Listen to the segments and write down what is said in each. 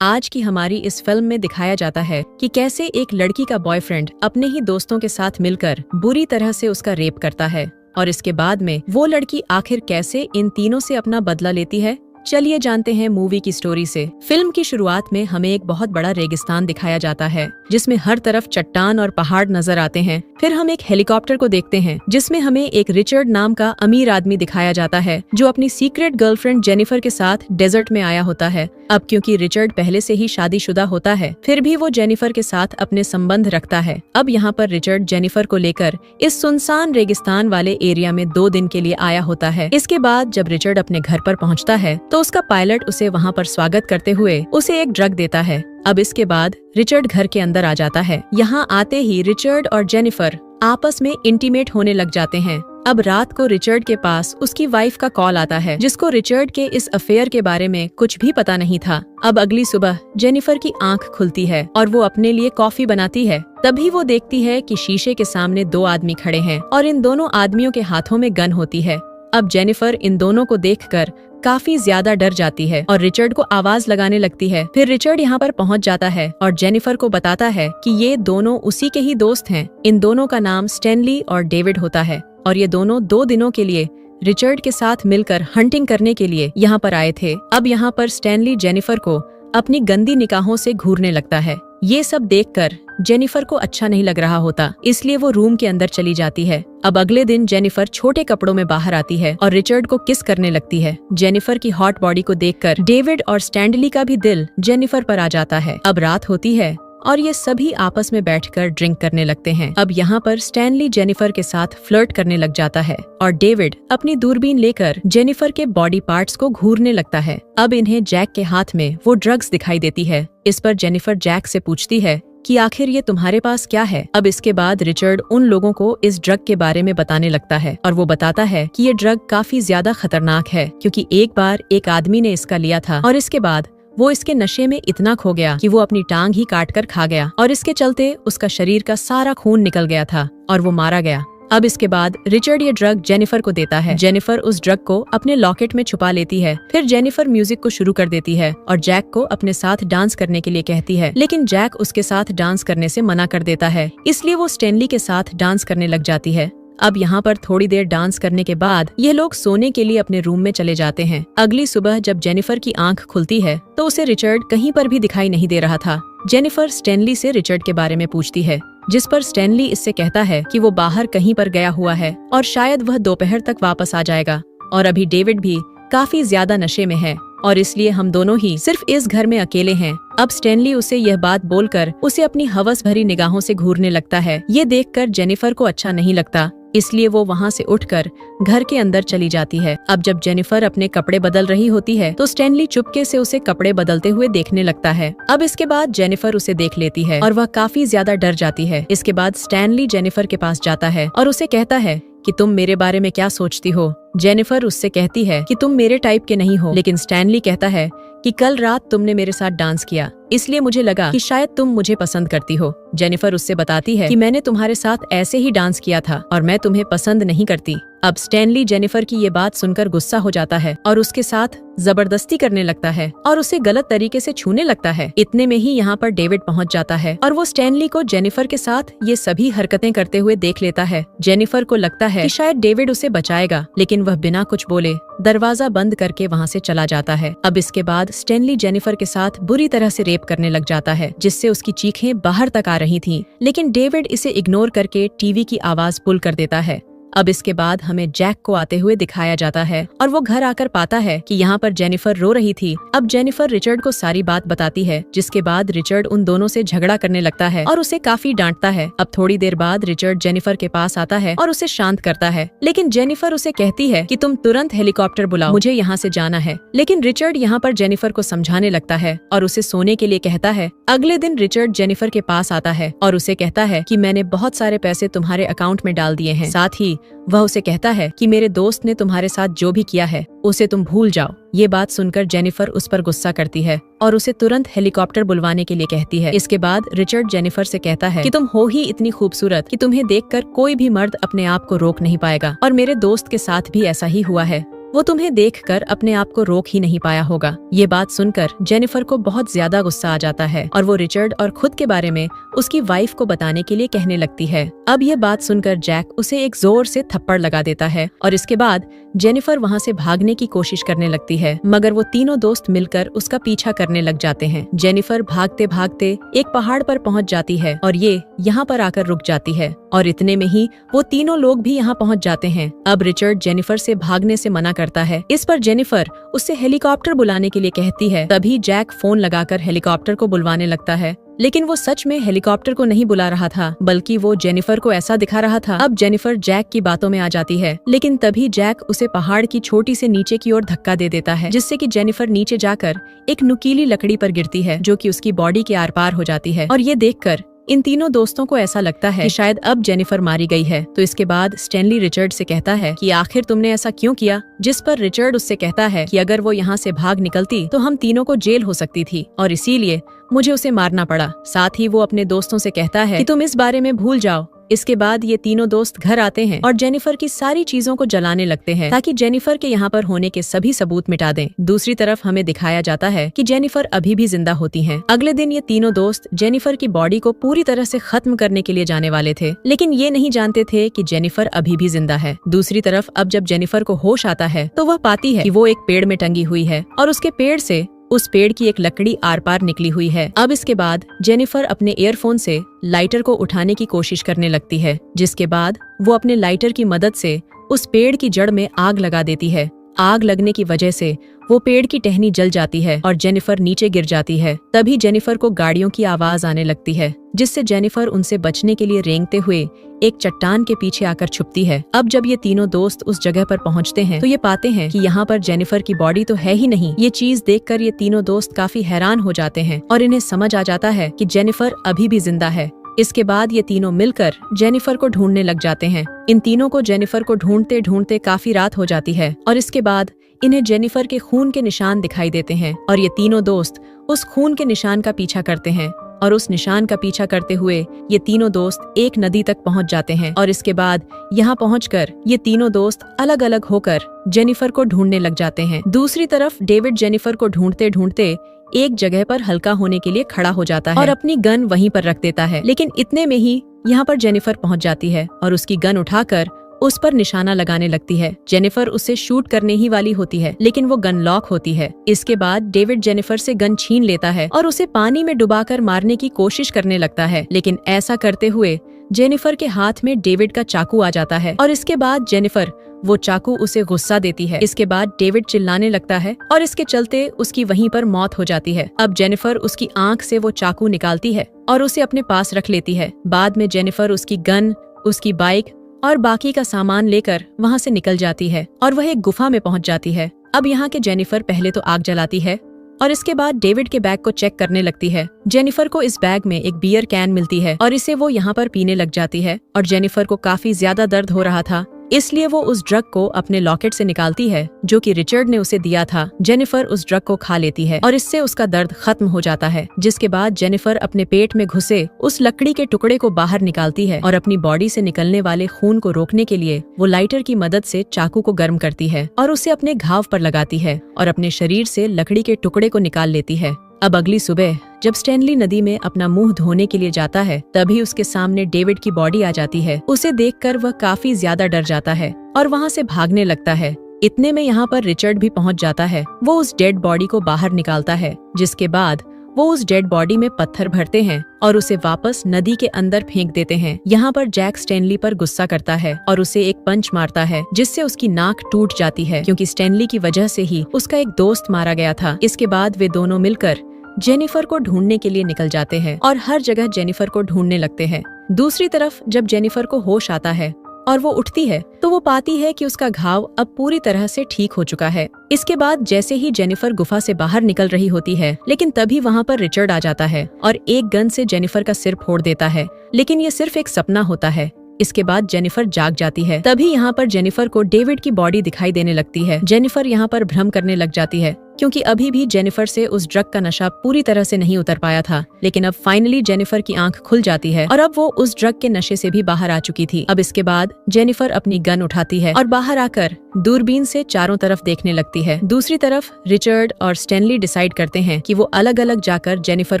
आज की हमारी इस फिल्म में दिखाया जाता है कि कैसे एक लड़की का बॉयफ्रेंड अपने ही दोस्तों के साथ मिलकर बुरी तरह से उसका रेप करता है और इसके बाद में वो लड़की आखिर कैसे इन तीनों से अपना बदला लेती है। चलिए जानते हैं मूवी की स्टोरी से। फिल्म की शुरुआत में हमें एक बहुत बड़ा रेगिस्तान दिखाया जाता है जिसमें हर तरफ चट्टान और पहाड़ नजर आते हैं। फिर हम एक हेलीकॉप्टर को देखते हैं जिसमें हमें एक रिचर्ड नाम का अमीर आदमी दिखाया जाता है जो अपनी सीक्रेट गर्लफ्रेंड जेनिफर के साथ डेजर्ट में आया होता है। अब क्योंकि रिचर्ड पहले से ही शादीशुदा होता है फिर भी वो जेनिफर के साथ अपने संबंध रखता है। अब यहाँ पर रिचर्ड जेनिफर को लेकर इस सुनसान रेगिस्तान वाले एरिया में 2 दिन के लिए आया होता है। इसके बाद जब रिचर्ड अपने घर पर पहुँचता है तो उसका पायलट उसे वहाँ पर स्वागत करते हुए उसे एक ड्रग देता है। अब इसके बाद रिचर्ड घर के अंदर आ जाता है। यहाँ आते ही रिचर्ड और जेनिफर आपस में इंटीमेट होने लग जाते हैं। अब रात को रिचर्ड के पास उसकी वाइफ का कॉल आता है जिसको रिचर्ड के इस अफेयर के बारे में कुछ भी पता नहीं था। अब अगली सुबह जेनिफर की आंख खुलती है और वो अपने लिए कॉफी बनाती है। तभी वो देखती है कि शीशे के सामने 2 आदमी खड़े हैं और इन दोनों आदमियों के हाथों में गन होती है। अब जेनिफर इन दोनों को देखकर काफी ज्यादा डर जाती है और रिचर्ड को आवाज लगाने लगती है। फिर रिचर्ड यहाँ पर पहुँच जाता है और जेनिफर को बताता है कि ये दोनों उसी के ही दोस्त हैं। इन दोनों का नाम स्टैनली और डेविड होता है और ये दोनों 2 दिनों के लिए रिचर्ड के साथ मिलकर हंटिंग करने के लिए यहाँ पर आए थे। अब यहाँ पर स्टैनली जेनिफर को अपनी गंदी निगाहों से घूरने लगता है। ये सब देखकर जेनिफर को अच्छा नहीं लग रहा होता, इसलिए वो रूम के अंदर चली जाती है। अब अगले दिन जेनिफर छोटे कपड़ों में बाहर आती है और रिचर्ड को किस करने लगती है। जेनिफर की हॉट बॉडी को देखकर डेविड और स्टैनली का भी दिल जेनिफर पर आ जाता है। अब रात होती है और ये सभी आपस में बैठकर ड्रिंक करने लगते हैं। अब यहाँ पर स्टैनली जेनिफर के साथ फ्लर्ट करने लग जाता है और डेविड अपनी दूरबीन लेकर जेनिफर के बॉडी पार्ट्स को घूरने लगता है। अब इन्हें जैक के हाथ में वो ड्रग्स दिखाई देती है। इस पर जेनिफर जैक से पूछती है कि आखिर ये तुम्हारे पास क्या है। अब इसके बाद रिचर्ड उन लोगों को इस ड्रग के बारे में बताने लगता है और वो बताता है कि ये ड्रग काफी ज्यादा खतरनाक है क्योंकि एक बार एक आदमी ने इसका लिया था और इसके बाद वो इसके नशे में इतना खो गया कि वो अपनी टांग ही काट कर खा गया और इसके चलते उसका शरीर का सारा खून निकल गया था और वो मारा गया। अब इसके बाद रिचर्ड ये ड्रग जेनिफर को देता है। जेनिफर उस ड्रग को अपने लॉकेट में छुपा लेती है। फिर जेनिफर म्यूजिक को शुरू कर देती है और जैक को अपने साथ डांस करने के लिए कहती है, लेकिन जैक उसके साथ डांस करने से मना कर देता है, इसलिए वो स्टैनली के साथ डांस करने लग जाती है। अब यहाँ पर थोड़ी देर डांस करने के बाद ये लोग सोने के लिए अपने रूम में चले जाते हैं। अगली सुबह जब जेनिफर की आंख खुलती है तो उसे रिचर्ड कहीं पर भी दिखाई नहीं दे रहा था। जेनिफर स्टैनली से रिचर्ड के बारे में पूछती है जिस पर स्टैनली इससे कहता है कि वो बाहर कहीं पर गया हुआ है और शायद वह दोपहर तक वापस आ जाएगा और अभी डेविड भी काफी ज्यादा नशे में है और इसलिए हम दोनों ही सिर्फ इस घर में अकेले हैं। अब स्टैनली उसे यह बात बोलकर उसे अपनी हवस भरी निगाहों से घूरने लगता है। ये देखकर जेनिफर को अच्छा नहीं लगता, इसलिए वो वहाँ से उठकर घर के अंदर चली जाती है। अब जब जेनिफर अपने कपड़े बदल रही होती है तो स्टैनली चुपके से उसे कपड़े बदलते हुए देखने लगता है। अब इसके बाद जेनिफर उसे देख लेती है और वह काफी ज्यादा डर जाती है। इसके बाद स्टैनली जेनिफर के पास जाता है और उसे कहता है कि तुम मेरे बारे में क्या सोचती हो। जेनिफर उससे कहती है कि तुम मेरे टाइप के नहीं हो, लेकिन स्टैनली कहता है कि कल रात तुमने मेरे साथ डांस किया इसलिए मुझे लगा कि शायद तुम मुझे पसंद करती हो। जेनिफर उससे बताती है कि मैंने तुम्हारे साथ ऐसे ही डांस किया था और मैं तुम्हें पसंद नहीं करती। अब स्टैनली जेनिफर की ये बात सुनकर गुस्सा हो जाता है और उसके साथ जबरदस्ती करने लगता है और उसे गलत तरीके से छूने लगता है। इतने में ही यहाँ पर डेविड पहुँच जाता है और वो स्टैनली को जेनिफर के साथ ये सभी हरकतें करते हुए देख लेता है। जेनिफर को लगता है कि शायद डेविड उसे बचाएगा, लेकिन वह बिना कुछ बोले दरवाजा बंद करके वहाँ से चला जाता है। अब इसके बाद स्टैनली जेनिफर के साथ बुरी तरह से रेप करने लग जाता है जिससे उसकी चीखें बाहर तक आ रही थीं, लेकिन डेविड इसे इग्नोर करके टीवी की आवाज पुल कर देता है। अब इसके बाद हमें जैक को आते हुए दिखाया जाता है और वो घर आकर पाता है कि यहाँ पर जेनिफर रो रही थी। अब जेनिफर रिचर्ड को सारी बात बताती है जिसके बाद रिचर्ड उन दोनों से झगड़ा करने लगता है और उसे काफी डांटता है। अब थोड़ी देर बाद रिचर्ड जेनिफर के पास आता है और उसे शांत करता है, लेकिन जेनिफर उसे कहती है कि तुम तुरंत हेलीकॉप्टर बुलाओ, मुझे यहाँ से जाना है। लेकिन रिचर्ड यहाँ पर जेनिफर को समझाने लगता है और उसे सोने के लिए कहता है। अगले दिन रिचर्ड जेनिफर के पास आता है और उसे कहता है कि मैंने बहुत सारे पैसे तुम्हारे अकाउंट में डाल दिए हैं। साथ ही वह उसे कहता है कि मेरे दोस्त ने तुम्हारे साथ जो भी किया है उसे तुम भूल जाओ। ये बात सुनकर जेनिफर उस पर गुस्सा करती है और उसे तुरंत हेलीकॉप्टर बुलवाने के लिए कहती है। इसके बाद रिचर्ड जेनिफर से कहता है कि तुम हो ही इतनी खूबसूरत कि तुम्हें देखकर कोई भी मर्द अपने आप को रोक नहीं पाएगा और मेरे दोस्त के साथ भी ऐसा ही हुआ है। वो तुम्हें देखकर अपने आप को रोक ही नहीं पाया होगा। ये बात सुनकर जेनिफर को बहुत ज्यादा गुस्सा आ जाता है और वो रिचर्ड और खुद के बारे में उसकी वाइफ को बताने के लिए कहने लगती है। अब ये बात सुनकर जैक उसे एक जोर से थप्पड़ लगा देता है और इसके बाद जेनिफर वहाँ से भागने की कोशिश करने लगती है, मगर वो तीनों दोस्त मिलकर उसका पीछा करने लग जाते हैं। जेनिफर भागते भागते एक पहाड़ पर पहुँच जाती है और ये यहाँ पर आकर रुक जाती है और इतने में ही वो तीनों लोग भी यहाँ पहुँच जाते हैं। अब रिचर्ड जेनिफर से भागने से मना करता है। इस पर जेनिफर उससे हेलीकॉप्टर बुलाने के लिए कहती है। तभी जैक फोन लगाकर हेलीकॉप्टर को बुलवाने लगता है, लेकिन वो सच में हेलीकॉप्टर को नहीं बुला रहा था, बल्कि वो जेनिफर को ऐसा दिखा रहा था। अब जेनिफर जैक की बातों में आ जाती है, लेकिन तभी जैक उसे पहाड़ की छोटी से नीचे की ओर धक्का दे देता है, जिससे कि जेनिफर नीचे जाकर एक नुकीली लकड़ी पर गिरती है, जो कि उसकी बॉडी के आर पार हो जाती है। और ये देखकर इन तीनों दोस्तों को ऐसा लगता है कि शायद अब जेनिफर मारी गई है। तो इसके बाद स्टैनली रिचर्ड से कहता है कि आखिर तुमने ऐसा क्यों किया, जिस पर रिचर्ड उससे कहता है कि अगर वो यहाँ से भाग निकलती तो हम तीनों को जेल हो सकती थी और इसीलिए मुझे उसे मारना पड़ा। साथ ही वो अपने दोस्तों से कहता है कि तुम इस बारे में भूल जाओ। इसके बाद ये तीनों दोस्त घर आते हैं और जेनिफर की सारी चीजों को जलाने लगते हैं, ताकि जेनिफर के यहाँ पर होने के सभी सबूत मिटा दें। दूसरी तरफ हमें दिखाया जाता है कि जेनिफर अभी भी जिंदा होती हैं। अगले दिन ये तीनों दोस्त जेनिफर की बॉडी को पूरी तरह से खत्म करने के लिए जाने वाले थे, लेकिन ये नहीं जानते थे कि जेनिफर अभी भी जिंदा है। दूसरी तरफ अब जब जेनिफर को होश आता है तो वह पाती है कि वो एक पेड़ में टंगी हुई है और उसके पेड़ से उस पेड़ की एक लकड़ी आर पार निकली हुई है। अब इसके बाद जेनिफर अपने ईयरफोन से लाइटर को उठाने की कोशिश करने लगती है, जिसके बाद वो अपने लाइटर की मदद से उस पेड़ की जड़ में आग लगा देती है। आग लगने की वजह से वो पेड़ की टहनी जल जाती है और जेनिफर नीचे गिर जाती है। तभी जेनिफर को गाड़ियों की आवाज आने लगती है, जिससे जेनिफर उनसे बचने के लिए रेंगते हुए एक चट्टान के पीछे आकर छुपती है। अब जब ये तीनों दोस्त उस जगह पर पहुंचते हैं तो ये पाते हैं कि यहाँ पर जेनिफर की बॉडी तो है ही नहीं। ये चीज देखकर ये तीनों दोस्त काफी हैरान हो जाते हैं और इन्हें समझ आ जाता है कि जेनिफर अभी भी जिंदा है। इसके बाद ये तीनों मिलकर जेनिफर को ढूंढने लग जाते हैं। इन तीनों को जेनिफर को ढूंढते ढूंढते काफी रात हो जाती है और इसके बाद इन्हें जेनिफर के खून के निशान दिखाई देते हैं और ये तीनों दोस्त उस खून के निशान का पीछा करते हैं और उस निशान का पीछा करते हुए ये तीनों दोस्त एक नदी तक पहुंच जाते हैं और इसके बाद यहाँ पहुंचकर ये तीनों दोस्त अलग अलग होकर जेनिफर को ढूंढने लग जाते हैं। दूसरी तरफ डेविड जेनिफर को ढूंढते ढूंढते एक जगह पर हल्का होने के लिए खड़ा हो जाता है और अपनी गन वहीं पर रख देता है, लेकिन इतने में ही यहाँ पर जेनिफर पहुंच जाती है और उसकी गन उठाकर उस पर निशाना लगाने लगती है। जेनिफर उससे शूट करने ही वाली होती है, लेकिन वो गन लॉक होती है। इसके बाद डेविड जेनिफर से गन छीन लेता है और उसे पानी में डुबाकर मारने की कोशिश करने लगता है, लेकिन ऐसा करते हुए जेनिफर के हाथ में डेविड का चाकू आ जाता है और इसके बाद जेनिफर वो चाकू उसे गुस्सा देती है। इसके बाद डेविड चिल्लाने लगता है और इसके चलते उसकी वहीं पर मौत हो जाती है। अब जेनिफर उसकी आंख से वो चाकू निकालती है और उसे अपने पास रख लेती है। बाद में जेनिफर उसकी गन, उसकी बाइक और बाकी का सामान लेकर वहाँ से निकल जाती है और वह एक गुफा में पहुँच जाती है। अब यहाँ के जेनिफर पहले तो आग जलाती है और इसके बाद डेविड के बैग को चेक करने लगती है। जेनिफर को इस बैग में एक बियर कैन मिलती है और इसे वो यहाँ पर पीने लग जाती है और जेनिफर को काफी ज्यादा दर्द हो रहा था, इसलिए वो उस ड्रग को अपने लॉकेट से निकालती है जो कि रिचर्ड ने उसे दिया था। जेनिफर उस ड्रग को खा लेती है और इससे उसका दर्द खत्म हो जाता है, जिसके बाद जेनिफर अपने पेट में घुसे उस लकड़ी के टुकड़े को बाहर निकालती है और अपनी बॉडी से निकलने वाले खून को रोकने के लिए वो लाइटर की मदद से चाकू को गर्म करती है और उसे अपने घाव पर लगाती है और अपने शरीर से लकड़ी के टुकड़े को निकाल लेती है। अब अगली सुबह जब स्टैनली नदी में अपना मुंह धोने के लिए जाता है, तभी उसके सामने डेविड की बॉडी आ जाती है। उसे देखकर वह काफी ज्यादा डर जाता है और वहाँ से भागने लगता है। इतने में यहाँ पर रिचर्ड भी पहुँच जाता है। वो उस डेड बॉडी को बाहर निकालता है, जिसके बाद वो उस डेड बॉडी में पत्थर भरते हैं और उसे वापस नदी के अंदर फेंक देते हैं। यहाँ पर जैक स्टैनली पर गुस्सा करता है और उसे एक पंच मारता है, जिससे उसकी नाक टूट जाती है, क्योंकि स्टैनली की वजह से ही उसका एक दोस्त मारा गया था। इसके बाद वे दोनों मिलकर जेनिफर को ढूंढने के लिए निकल जाते हैं और हर जगह जेनिफर को ढूंढने लगते हैं। दूसरी तरफ जब जेनिफर को होश आता है और वो उठती है तो वो पाती है कि उसका घाव अब पूरी तरह से ठीक हो चुका है। इसके बाद जैसे ही जेनिफर गुफा से बाहर निकल रही होती है, लेकिन तभी वहाँ पर रिचर्ड आ जाता है और एक गन से जेनिफर का सिर फोड़ देता है, लेकिन ये सिर्फ एक सपना होता है। इसके बाद जेनिफर जाग जाती है। तभी यहाँ पर जेनिफर को डेविड की बॉडी दिखाई देने लगती है। जेनिफर यहाँ पर भ्रम करने लग जाती है क्योंकि अभी भी जेनिफर से उस ड्रग का नशा पूरी तरह से नहीं उतर पाया था। लेकिन अब फाइनली जेनिफर की आंख खुल जाती है और अब वो उस ड्रग के नशे से भी बाहर आ चुकी थी। अब इसके बाद जेनिफर अपनी गन उठाती है और बाहर आकर दूरबीन से चारों तरफ देखने लगती है। दूसरी तरफ रिचर्ड और स्टैनली डिसाइड करते हैं कि वो अलग अलग जाकर जेनिफर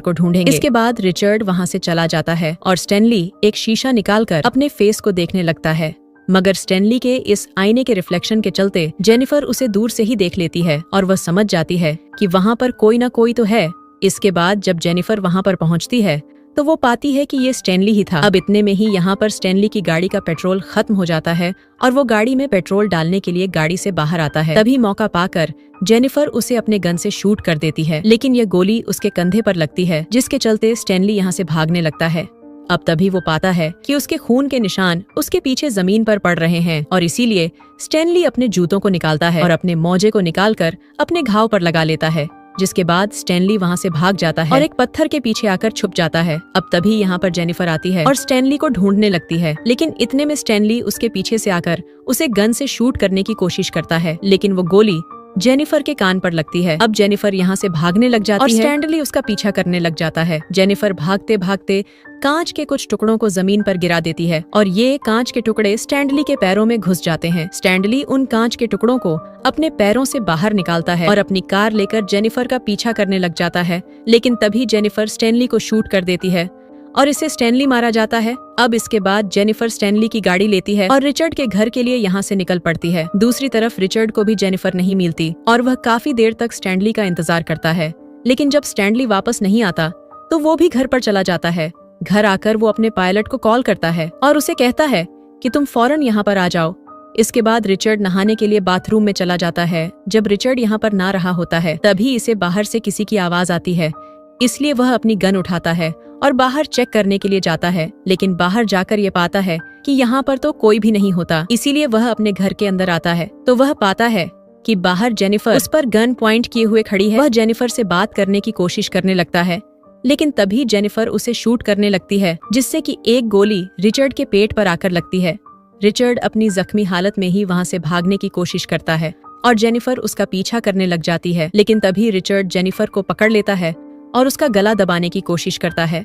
को ढूंढेंगे। इसके बाद रिचर्ड वहाँ से चला जाता है और स्टैनली एक शीशा निकालकर अपने फेस को देखने लगता है। मगर स्टैनली के इस आईने के रिफ्लेक्शन के चलते जेनिफर उसे दूर से ही देख लेती है और वह समझ जाती है कि वहाँ पर कोई ना कोई तो है। इसके बाद जब जेनिफर वहाँ पर पहुँचती है तो वो पाती है कि ये स्टैनली ही था। अब इतने में ही यहाँ पर स्टैनली की गाड़ी का पेट्रोल खत्म हो जाता है और वो गाड़ी में पेट्रोल डालने के लिए गाड़ी से बाहर आता है। तभी मौका पाकर जेनिफर उसे अपने गन से शूट कर देती है, लेकिन ये गोली उसके कंधे पर लगती है, जिसके चलते स्टैनली यहाँ से भागने लगता है। अब तभी वो पाता है कि उसके खून के निशान उसके पीछे जमीन पर पड़ रहे हैं और इसीलिए स्टैनली अपने जूतों को निकालता है और अपने मोजे को निकालकर अपने घाव पर लगा लेता है, जिसके बाद स्टैनली वहाँ से भाग जाता है और एक पत्थर के पीछे आकर छुप जाता है। अब तभी यहाँ पर जेनिफर आती है और स्टैनली को ढूंढने लगती है, लेकिन इतने में स्टैनली उसके पीछे से आकर उसे गन से शूट करने की कोशिश करता है, लेकिन वो गोली जेनिफर के कान पर लगती है। अब जेनिफर यहाँ से भागने लग जाती है और स्टैनली उसका पीछा करने लग जाता है। जेनिफर भागते भागते कांच के कुछ टुकड़ों को जमीन पर गिरा देती है और ये कांच के टुकड़े स्टैनली के पैरों में घुस जाते हैं। स्टैनली उन कांच के टुकड़ों को अपने पैरों से बाहर निकालता है और अपनी कार लेकर जेनिफर का पीछा करने लग जाता है, लेकिन तभी जेनिफर स्टैनली को शूट कर देती है और इसे स्टैनली मारा जाता है। अब इसके बाद जेनिफर स्टैनली की गाड़ी लेती है और रिचर्ड के घर के लिए यहाँ से निकल पड़ती है। दूसरी तरफ रिचर्ड को भी जेनिफर नहीं मिलती और वह काफी देर तक स्टैनली का इंतजार करता है, लेकिन जब स्टैनली वापस नहीं आता तो वो भी घर पर चला जाता है। घर आकर वो अपने पायलट को कॉल करता है और उसे कहता है कि तुम फौरन यहाँ पर आ जाओ। इसके बाद रिचर्ड नहाने के लिए बाथरूम में चला जाता है। जब रिचर्ड यहाँ पर ना रहा होता है तभी इसे बाहर से किसी की आवाज आती है, इसलिए वह अपनी गन उठाता है और बाहर चेक करने के लिए जाता है, लेकिन बाहर जाकर ये पाता है कि यहाँ पर तो कोई भी नहीं होता। इसीलिए वह अपने घर के अंदर आता है तो वह पाता है कि बाहर जेनिफर उस पर गन पॉइंट किए हुए खड़ी है। वह जेनिफर से बात करने की कोशिश करने लगता है, लेकिन तभी जेनिफर उसे शूट करने लगती है, जिससे कि एक गोली रिचर्ड के पेट पर आकर लगती है। रिचर्ड अपनी जख्मी हालत में ही वहाँ से भागने की कोशिश करता है और जेनिफर उसका पीछा करने लग जाती है, लेकिन तभी रिचर्ड जेनिफर को पकड़ लेता है और उसका गला दबाने की कोशिश करता है,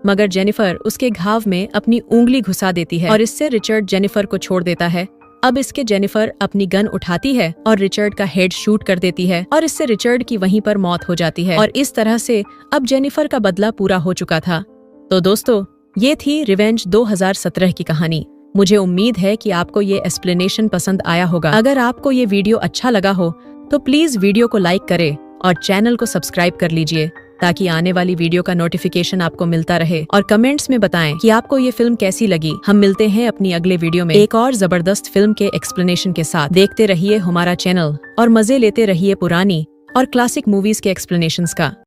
मगर जेनिफर उसके घाव में अपनी उंगली घुसा देती है और इससे रिचर्ड जेनिफर को छोड़ देता है। अब इसके जेनिफर अपनी गन उठाती है और रिचर्ड का हेड शूट कर देती है और इससे रिचर्ड की वहीं पर मौत हो जाती है और इस तरह से अब जेनिफर का बदला पूरा हो चुका था। तो दोस्तों, ये थी रिवेंज 2017 की कहानी। मुझे उम्मीद है कि आपको ये एक्सप्लेनेशन पसंद आया होगा। अगर आपको ये वीडियो अच्छा लगा हो तो प्लीज वीडियो को लाइक करें और चैनल को सब्सक्राइब कर लीजिए, ताकि आने वाली वीडियो का नोटिफिकेशन आपको मिलता रहे। और कमेंट्स में बताएं कि आपको ये फिल्म कैसी लगी। हम मिलते हैं अपनी अगले वीडियो में एक और जबरदस्त फिल्म के एक्सप्लेनेशन के साथ। देखते रहिए हमारा चैनल और मजे लेते रहिए पुरानी और क्लासिक मूवीज के एक्सप्लेनेशंस का।